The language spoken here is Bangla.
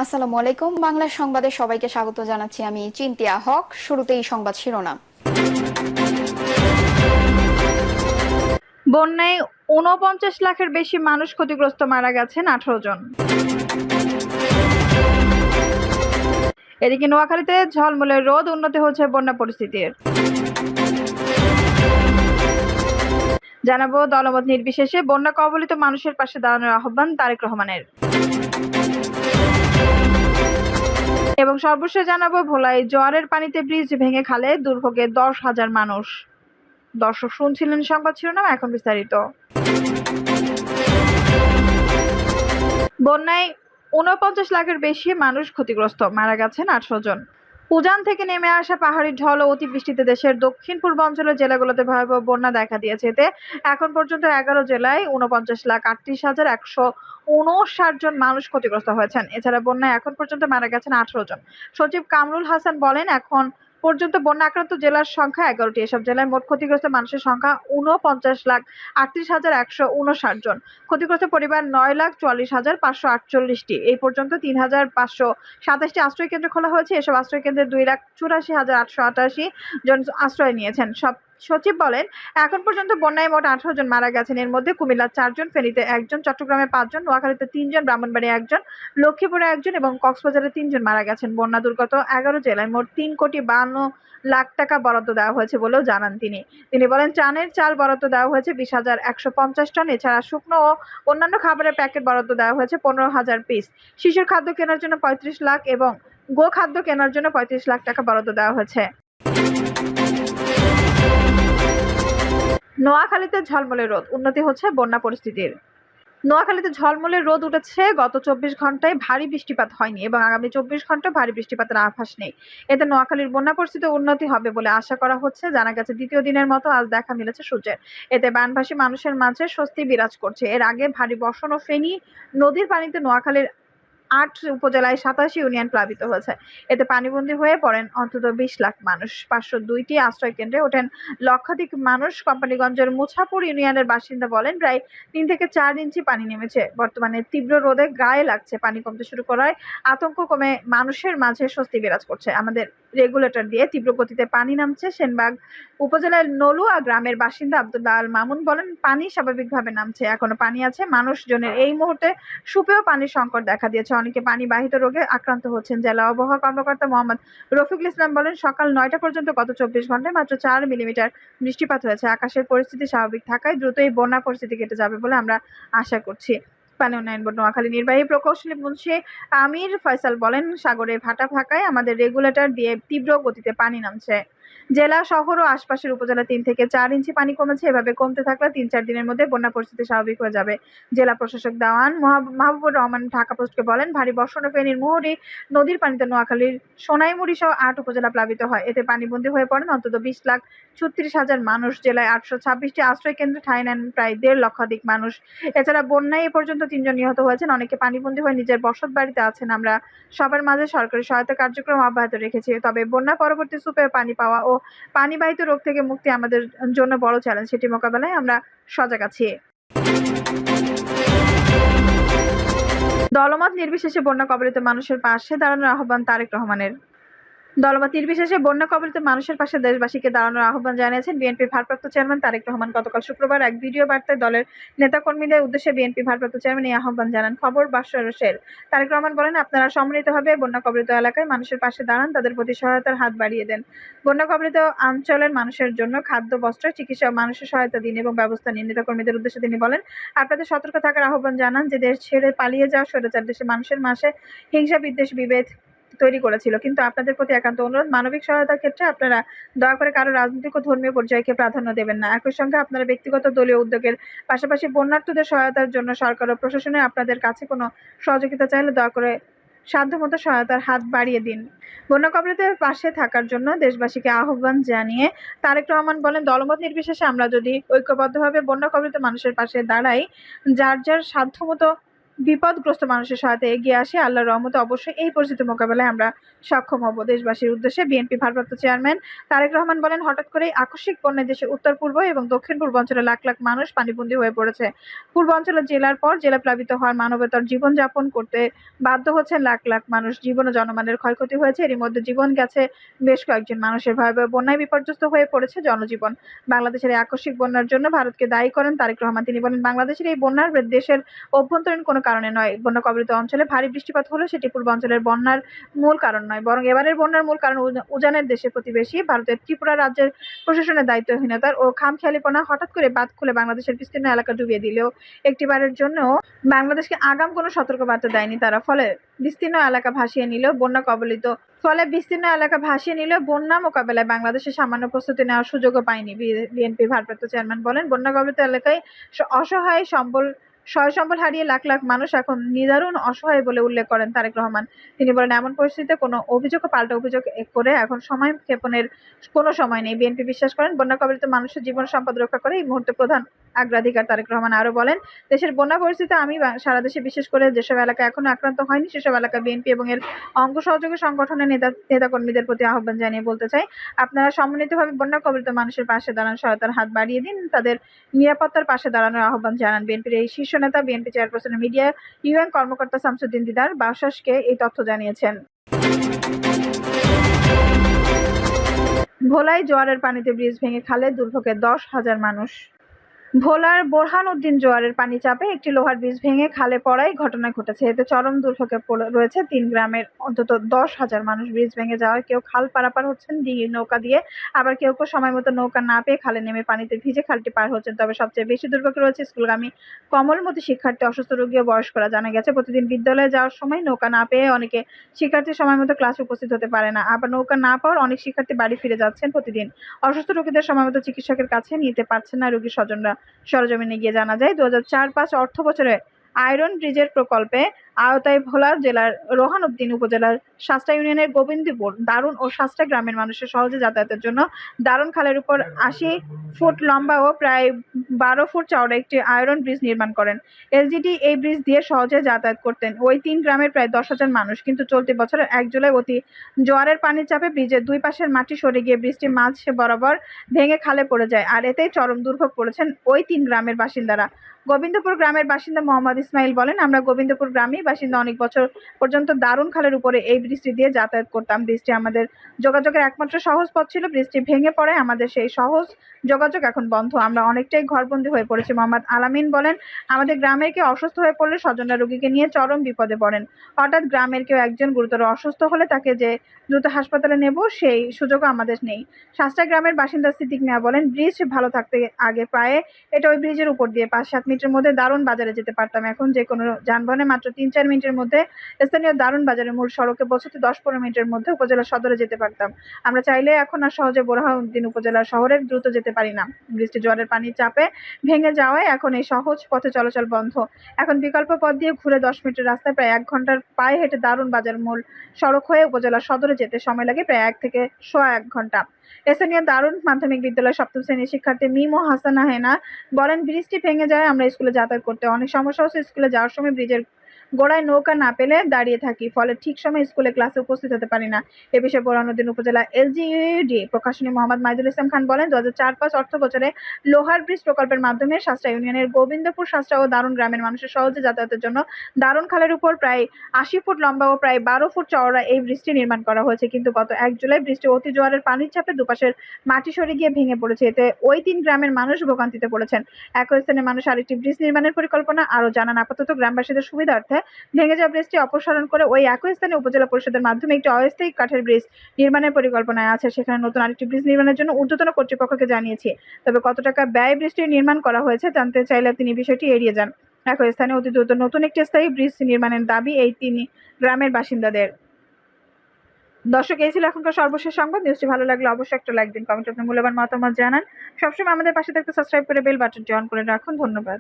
আসসালামু আলাইকুম। বাংলা সংবাদে সবাইকে স্বাগত জানাচ্ছি। আমি চিন্তিয়া হক। শুরুতেই সংবাদ শিরোনাম। বন্যায় ৪৯ লাখের বেশি মানুষ ক্ষতিগ্রস্ত, মারা গেছেন ১৮ জন। এদিকে নোয়াখালীতে ঝলমলে রোদ, উন্নতি হচ্ছে বন্যা পরিস্থিতির। জানাবো দলমত নির্বিশেষে বন্যা কবলিত মানুষের পাশে দাঁড়ানোর আহ্বান তারেক রহমানের। এবং সর্বশেষ জানাবো ভোলায় জোয়ারের পানিতে ব্রিজ ভেঙে খালে দুর্ভোগে ১০,০০০ মানুষ। দর্শক শুনছিলেন সংবাদ শিরোনাম, এখন বিস্তারিত। বন্যায় ৪৯ লাখের বেশি মানুষ ক্ষতিগ্রস্ত, মারা গেছেন ১৮ জন। উজান থেকে নেমে আসা পাহাড়ি ঢল ও অতিবৃষ্টিতে দেশের দক্ষিণ পূর্ব অঞ্চলের জেলাগুলোতে ভয়াবহ বন্যা দেখা দিয়েছে। এতে এখন পর্যন্ত ১১ জেলায় ৪৯,৩৮,১৫৯ জন মানুষ ক্ষতিগ্রস্ত হয়েছেন। এছাড়া বন্যায় এখন পর্যন্ত মারা গেছেন ১৮ জন। সচিব কামরুল হাসান বলেন, এখন পর্যন্ত বন্যা আক্রান্ত জেলার সংখ্যা ১১টি। এসব জেলায় মোট ক্ষতিগ্রস্ত মানুষের সংখ্যা ৪৯,৩৮,১৫৯ জন। ক্ষতিগ্রস্ত পরিবার ৯,৪৪,৫৪৮টি। এই পর্যন্ত ৩,৫২৭টি আশ্রয় কেন্দ্র খোলা হয়েছে। এসব আশ্রয় কেন্দ্রে ২,৮৪,৮88 জন আশ্রয় নিয়েছেন। সচিব বলেন, এখন পর্যন্ত বন্যায় মোট ১৮ জন মারা গেছেন। এর মধ্যে কুমিল্লার ৪ জন, ফেনীতে ১ জন, চট্টগ্রামে ৫ জন, নোয়াখালীতে ৩ জন, ব্রাহ্মণবাড়িয়ায় ১ জন, লক্ষ্মীপুরে ১ জন এবং কক্সবাজারে ৩ জন মারা গেছেন। বন্যা দুর্গত ১১ জেলায় মোট ৩,৫২,০০,০০০ টাকা বরাদ্দ দেওয়া হয়েছে বলেও জানান তিনি। তিনি বলেন, ত্রাণের চাল বরাদ্দ দেওয়া হয়েছে ২০,১৫০ টন। এছাড়া শুকনো ও অন্যান্য খাবারের প্যাকেট বরাদ্দ দেওয়া হয়েছে ১৫,০০০ পিস। শিশুর খাদ্য কেনার জন্য ৩৫ লাখ এবং গোখাদ্য কেনার জন্য ৩৫ লাখ টাকা বরাদ্দ দেওয়া হয়েছে। নোয়াখালীতে ঝলমলে রোদ, উন্নতি হচ্ছে বন্যা পরিস্থিতির। নোয়াখালীতে ঝলমলে রোদ উঠেছে। গত ২৪ ঘন্টায় ভারী বৃষ্টিপাত হয়নি এবং আগামী ২৪ ঘন্টা ভারী বৃষ্টিপাতের আভাস নেই। এতে নোয়াখালীর বন্যা পরিস্থিতির উন্নতি হবে বলে আশা করা হচ্ছে। জানা গেছে, দ্বিতীয় দিনের মতো আজ দেখা মিলেছে সূর্যের। এতে বানভাসী মানুষের মাঝে স্বস্তি বিরাজ করছে। এর আগে ভারী বর্ষণ ও ফেনী নদীর পানিতে নোয়াখালীর ৮ উপজেলায় ৮৭ ইউনিয়ন প্লাবিত হয়েছে। এতে পানিবন্দী হয়ে পড়েন অন্তত ২০ লাখ মানুষ। ৫০২টি আশ্রয় কেন্দ্রে ওঠেন লক্ষাধিক মানুষ। কোম্পানিগঞ্জের মুছাপুর ইউনিয়নের বাসিন্দা বলেন, প্রায় ৩ থেকে ৪ ইঞ্চি পানি নেমেছে। বর্তমানে তীব্র রোদে গায়ে লাগছে। পানি কমতে শুরু করায় আতঙ্ক কমে মানুষের মাঝে স্বস্তি বিরাজ করছে। আমাদের রেগুলেটর দিয়ে তীব্র গতিতে পানি নামছে। সেনবাগ উপজেলার নলুয়া গ্রামের বাসিন্দা আব্দুল্লাহ আল মামুন বলেন, পানি স্বাভাবিকভাবে নামছে, এখনো পানি আছে। মানুষজনের এই মুহূর্তে সুপেয় পানির সংকট দেখা দিয়েছে। অনেকে পানিবাহিত রোগে আক্রান্ত হচ্ছেন। জেলা আবহাওয়া কর্মকর্তা মোহাম্মদ রফিকুল ইসলাম বলেন, সকাল ৯টা পর্যন্ত গত ২৪ ঘন্টায় মাত্র ৪ মিলিমিটার বৃষ্টিপাত হয়েছে। আকাশের পরিস্থিতি স্বাভাবিক থাকায় দ্রুতই বন্যা পরিস্থিতি কেটে যাবে বলে আমরা আশা করছি। পানি উন্নয়ন বোর্ড নোয়াখালী নির্বাহী প্রকৌশলী মুন্সি আমির ফয়সাল বলেন, সাগরে ভাটা থাকায় আমাদের রেগুলেটর দিয়ে তীব্র গতিতে পানি নামছে। জেলা শহর ও আশপাশের উপজেলা ৩ থেকে ৪ ইঞ্চি পানি কমেছে। এভাবে কমতে থাকলে ৩-৪ দিনের মধ্যে বন্যা পরিস্থিতি স্বাভাবিক হয়ে যাবে। জেলা প্রশাসক দেওয়ান মাহবুবুর রহমান ঢাকা পোস্টকে বলেন, ভারী বর্ষণ ও ফেনীর মুহুরী নদীর পানিতে নোয়াখালীর সোনাইমুড়ি সহ ৮ উপজেলা প্লাবিত হয়। এতে পানিবন্দী হয়ে পড়েন অন্তত ২০,৩৬,০০০ মানুষ। জেলায় ৮২৬টি আশ্রয় কেন্দ্রে ঠাঁই নেন প্রায় ১.৫ লক্ষাধিক মানুষ। এছাড়া বন্যায় এ পর্যন্ত ৩ জন নিহত হয়েছেন। অনেকে পানিবন্দী হয়ে নিজের বসত বাড়িতে আছেন। আমরা সবার মাঝে সরকারি সহায়তা কার্যক্রম অব্যাহত রেখেছি। তবে বন্যা পরবর্তী সুপেয় পানি পাওয়া ও পানিবাহিত রোগ থেকে মুক্তি আমাদের জন্য বড় চ্যালেঞ্জ। সেটি মোকাবেলায় আমরা সজাগ আছি। দলমত নির্বিশেষে বন্যা কবলিত মানুষের পাশে দাঁড়ানোর আহ্বান তারেক রহমানের। দলমত নির্বিশেষে বন্যা কবলিত মানুষের পাশে দেশবাসীকে দাঁড়ানোর আহ্বান জানিয়েছেন বিএনপির ভারপ্রাপ্ত চেয়ারম্যান তারেক রহমান। গতকাল শুক্রবার এক ভিডিও বার্তায় দলের নেতাকর্মীদের উদ্দেশ্যে বিএনপি ভারপ্রাপ্ত চেয়ারম্যান এই আহ্বান জানান। খবর বার্ষের তারেক রহমান বলেন, আপনারা সম্মিলিতভাবে বন্যা কবলিত এলাকায় মানুষের পাশে দাঁড়ান, তাদের প্রতি সহায়তার হাত বাড়িয়ে দেন। বন্যা কবলিত অঞ্চলের মানুষের জন্য খাদ্য, বস্ত্র, চিকিৎসা ও মানুষের সহায়তা দিন এবং ব্যবস্থা নিন। নেতাকর্মীদের উদ্দেশ্যে তিনি বলেন, আপনাদের সতর্ক থাকার আহ্বান জানান। যে দেশ ছেড়ে পালিয়ে যাওয়া স্বৈরাচার দেশের মানুষের মাঝে হিংসা, বিদ্বেষ, বিভেদ তৈরি করেছিল। কিন্তু আপনাদের প্রতি একান্ত অনুরোধ, মানবিক সহায়তার ক্ষেত্রে আপনারা দয়া করে কারো রাজনৈতিক ও ধর্মীয় পরিচয়কে প্রাধান্য দেবেন না। একই সঙ্গে আপনারা ব্যক্তিগত দলীয় উদ্যোগের পাশাপাশি বন্যার্তদের সহায়তার জন্য সরকার ও প্রশাসনের আপনাদের কাছে কোনো সহযোগিতা চাইলে দয়া করে সাধ্যমতো সহায়তার হাত বাড়িয়ে দিন। বন্যা কবলিতের পাশে থাকার জন্য দেশবাসীকে আহ্বান জানিয়ে তারেক রহমান বলেন, দলমত নির্বিশেষে আমরা যদি ঐক্যবদ্ধভাবে বন্যা কবলিত মানুষের পাশে দাঁড়াই, যার যার সাধ্যমতো বিপদগ্রস্ত মানুষের সহায়তায় এগিয়ে আসে। আল্লাহর রহমতে অবশ্যই এই পরিস্থিতি মোকাবেলায় আমরা সক্ষম হব। দেশবাসীর উদ্দেশ্যে বিএনপি ভারপ্রাপ্ত চেয়ারম্যান তারেক রহমান বলেন, হঠাৎ করেই আকস্মিক বন্যায় দেশের উত্তর-পূর্ব এবং দক্ষিণ-পূর্ব অঞ্চলে লাখ লাখ মানুষ পানিবন্দী হয়ে পড়েছে। পূর্ব অঞ্চলের জেলার পর জেলা প্লাবিত হওয়ার মানবেতর জীবনযাপন করতে বাধ্য হচ্ছেন লাখ লাখ মানুষ। জীবন ও জনমালের ক্ষয়ক্ষতি হয়েছে, এরই মধ্যে জীবন গেছে বেশ কয়েকজন মানুষের। ভয়াবহ বন্যায় বিপর্যস্ত হয়ে পড়েছে জনজীবন। বাংলাদেশের এই আকস্মিক বন্যার জন্য ভারতকে দায়ী করেন তারেক রহমান। তিনি বলেন, বাংলাদেশের এই বন্যার দেশের অভ্যন্তরীণ কোনো কারণে নয়। বন্যা কবলিত অঞ্চলে ভারী বৃষ্টিপাত হলেও সেটি পূর্বাঞ্চলের বন্যার মূল কারণ নয়, বরং এবারের বন্যার মূল কারণ উজানের দেশের প্রতিবেশী ভারতের ত্রিপুরা রাজ্যের প্রশাসনের দায়িত্বহীনতার ও খামখেয়ালিপনা। হঠাৎ করে বাঁধ খুলে বাংলাদেশের বিস্তীর্ণ এলাকা ডুবিয়ে দিলেও একটিবারের জন্য বাংলাদেশকে আগাম কোনো সতর্কবার্তা দেয়নি তারা। ফলে বিস্তীর্ণ এলাকা ভাসিয়ে নিলেও বন্যা মোকাবেলায় বাংলাদেশের সামান্য প্রস্তুতি নেওয়ার সুযোগও পায়নি। বিএনপির ভারপ্রাপ্ত চেয়ারম্যান বলেন, বন্যা কবলিত এলাকায় অসহায় সয় সম্বল হারিয়ে লাখ লাখ মানুষ এখন নিদারুণ অসহায় বলে উল্লেখ করেন তারেক রহমান। তিনি বলেন, এমন পরিস্থিতিতে কোনো অভিযোগ ও পাল্টা অভিযোগ করে এখন সময় ক্ষেপণের কোনো সময় নেই। বিএনপি বিশ্বাস করেন, বন্যা কবলিত মানুষের জীবন সম্পদ রক্ষা করে এই মুহূর্তে প্রধান অগ্রাধিকার। তারেক রহমান আরো বলেন, দেশের বন্যা পরিস্থিতি আমি সারা দেশে বিশেষ করে যেসব এলাকা এখনো আক্রান্ত হয়নি সেসব এলাকা বিএনপি এবং এর অঙ্গ সহযোগী সংগঠনের নেতাকর্মীদের প্রতি আহ্বান জানিয়ে বলতে চাই, আপনারা সমন্বিতভাবে বন্যা কবলিত মানুষের পাশে দাঁড়ান, সহায়তার হাত বাড়িয়ে দিন, তাদের নিরাপত্তার পাশে দাঁড়ানোর আহ্বান জানান। বিএনপির এই শীর্ষ নেতা বিএনপি চেয়ারপারসনের মিডিয়া ইউএন কর্মকর্তা শামসুদ্দিন দিদার বাসাসকে এই তথ্য জানিয়েছেন। ভোলায় জোয়ারের পানিতে ব্রিজ ভেঙে খালে দুর্ভোগে 10,000 মানুষ। ভোলার বোরহানউদ্দিন জোয়ারের পানি চাপে একটি লোহার ব্রিজ ভেঙে খালে পড়ায় ঘটনা ঘটেছে। এতে চরম দুর্ভোগে রয়েছে 3 গ্রামের অন্তত 10,000 মানুষ। ব্রিজ ভেঙে যাওয়ায় কেউ খাল পারাপার হচ্ছেন ডিঙি নৌকা দিয়ে, আবার কেউ সময় মতো নৌকা না পেয়ে খালে নেমে পানিতে ভিজে খালটি পার হচ্ছেন। তবে সবচেয়ে বেশি দুর্ভোগে রয়েছে স্কুলগামী কমলমতি শিক্ষার্থী, অসুস্থ রোগী ও বয়স্করা। জানা গেছে, প্রতিদিন বিদ্যালয়ে যাওয়ার সময় নৌকা না পেয়ে অনেকে শিক্ষার্থী সময় মতো ক্লাসে উপস্থিত হতে পারে না। আবার নৌকা না পাওয়ার অনেক শিক্ষার্থী বাড়ি ফিরে যাচ্ছেন প্রতিদিন। অসুস্থ রোগীদের সময় মতো চিকিৎসকের কাছে নিতে পারছেন না রোগীর স্বজনরা। সরেজমিনে গিয়ে জানা যায়, 2004-05 অর্থবছরে আয়রন ব্রিজের প্রকল্পে আওতায় ভোলা জেলার রোহানউদ্দিন উপজেলার শাস্তা ইউনিয়নের গোবিন্দপুর দারুন ও শাস্তা গ্রামের মানুষের সহজে যাতায়াতের জন্য দারুন খালের উপর 80 ফুট লম্বা ও প্রায় 12 ফুট চওড়া একটি আয়রন ব্রিজ নির্মাণ করেন। এলজিডি এই ব্রিজ দিয়ে সহজে যাতায়াত করতেন ওই 3 গ্রামের প্রায় 10,000 মানুষ। কিন্তু চলতি বছরের 1 জুলাই অতি জোয়ারের পানির চাপে ব্রিজের দুই পাশের মাটি সরে গিয়ে ব্রিজটি মাঝ বরাবর ভেঙে খালে পড়ে যায়, আর এতেই চরম দুর্ভোগ পড়েছেন ওই 3 গ্রামের বাসিন্দারা। গোবিন্দপুর গ্রামের বাসিন্দা মোহাম্মদ ইসমাইল বলেন, আমরা গোবিন্দপুর গ্রামেই বাসিন্দা, অনেক বছর পর্যন্ত দারুন খালের উপরে এই ব্রিজটি দিয়ে যাতায়াত করতাম। ব্রিজটি আমাদের যোগাযোগের একমাত্র সহজ পথ ছিল। ব্রিজটি ভেঙে পড়ায় আমাদের সেই সহজ যোগাযোগ এখন বন্ধ, আমরা অনেকটাই ঘরবন্দি হয়ে পড়েছি। মোহাম্মদ আলামিন বলেন, আমাদের গ্রামের কেউ অসুস্থ হয়ে পড়লে স্বজনরা রোগীকে নিয়ে চরম বিপদে পড়েন। হঠাৎ গ্রামের কেউ একজন গুরুতর অসুস্থ হলে তাকে যে দ্রুত হাসপাতালে নেব সেই সুযোগও আমাদের নেই। শাস্তা গ্রামের বাসিন্দা সিদ্দিক মিয়া বলেন, ব্রিজ ভালো থাকতে আগে প্রায় এটা ওই ব্রিজের উপর দিয়ে 5-7 মিনিটের মধ্যে দারুন বাজারে যেতে পারতাম। এখন যে কোনো যানবাহনে মাত্র 3-4 মিনিটের মধ্যে স্থানীয় দারুন বাজারের মূল সড়কে পৌঁছতে 10-15 মিনিটের মধ্যে উপজেলা সদরে যেতে পারতাম। আমরা চাইলে এখন আর সহজে বোরহানউদ্দিন উপজেলা শহরের দ্রুত যেতে পারি না। বৃষ্টি জোয়ারের পানির চাপে ভেঙে যাওয়ায় এখন এই সহজ পথে চলাচল বন্ধ। এখন বিকল্প পথ দিয়ে ঘুরে 10 মিনিটের রাস্তায় প্রায় 1 ঘন্টার পায়ে হেঁটে দারুন বাজার মূল সড়ক হয়ে উপজেলা সদরে যেতে সময় লাগে প্রায় 1 থেকে সোয়া 1 ঘন্টা। স্থানীয় দারুন মাধ্যমিক বিদ্যালয়ের 7ম শ্রেণীর শিক্ষার্থী মিমো হাসানা হেনা বলেন, ব্রিজটি ভেঙে যায় আমরা স্কুলে যাতায়াত করতে অনেক সমস্যা হচ্ছে। স্কুলে যাওয়ার সময় ব্রিজের গোড়ায় নৌকা না পেলে দাঁড়িয়ে থাকি, ফলে ঠিক সময় স্কুলে ক্লাসে উপস্থিত হতে পারি না। এ বিষয়ে বোরহানউদ্দিন উপজেলা এলজিইডি প্রকাশনী মোহাম্মদ মাইদুল ইসলাম খান বলেন, 2004-05 অর্থ বছরে লোহার ব্রিজ প্রকল্পের মাধ্যমে শাস্তা ইউনিয়নের গোবিন্দপুর, শাস্তা ও দারুন গ্রামের মানুষের সহজে যাতায়াতের জন্য দারুন খালের উপর প্রায় 80 ফুট লম্বা ও প্রায় 12 ফুট চওড়া এই ব্রিজটি নির্মাণ করা হয়েছে। কিন্তু গত 1 জুলাই ব্রিজটি অতি জোয়ারের পানির চাপে দুপাশের মাটি সরে গিয়ে ভেঙে পড়েছে। এতে ওই 3 গ্রামের মানুষ ভোগান্তিতে পড়েছেন। একই স্থানে মানুষ আরেকটি ব্রিজ নির্মাণের পরিকল্পনা আরও জানান। আপাতত গ্রামবাসীদের সুবিধার্থে ভেঙে যাওয়া ব্রিজটি অপসারণ করে ওই একই স্থানে উপজেলা পরিষদের মাধ্যমে একটি অস্থায়ী কাঠের ব্রিজ নির্মাণের পরিকল্পনায় আছে। সেখানে নতুন আরেকটি ব্রিজ নির্মাণের জন্য ঊর্ধ্বতন কর্তৃপক্ষকে জানিয়েছি। তবে কত টাকা ব্যয় ব্রিজটি নির্মাণ করা হয়েছে জানতে চাইলে তিনি বিষয়টি এড়িয়ে যান। একই স্থানে অতি দ্রুত নতুন একটি স্থায়ী ব্রিজ নির্মাণের দাবি এই 3 গ্রামের বাসিন্দাদের। দর্শক, এই ছিল এখনকার সর্বশেষ সংবাদ। নিউজটি ভালো লাগলে অবশ্যই একটা লাইক দিন, কমেন্টে আপনার মূল্যবান মতামত জানান। সবসময় আমাদের পাশে থাকতে সাবস্ক্রাইব করে বেল বাটনটি অন করে রাখুন। ধন্যবাদ।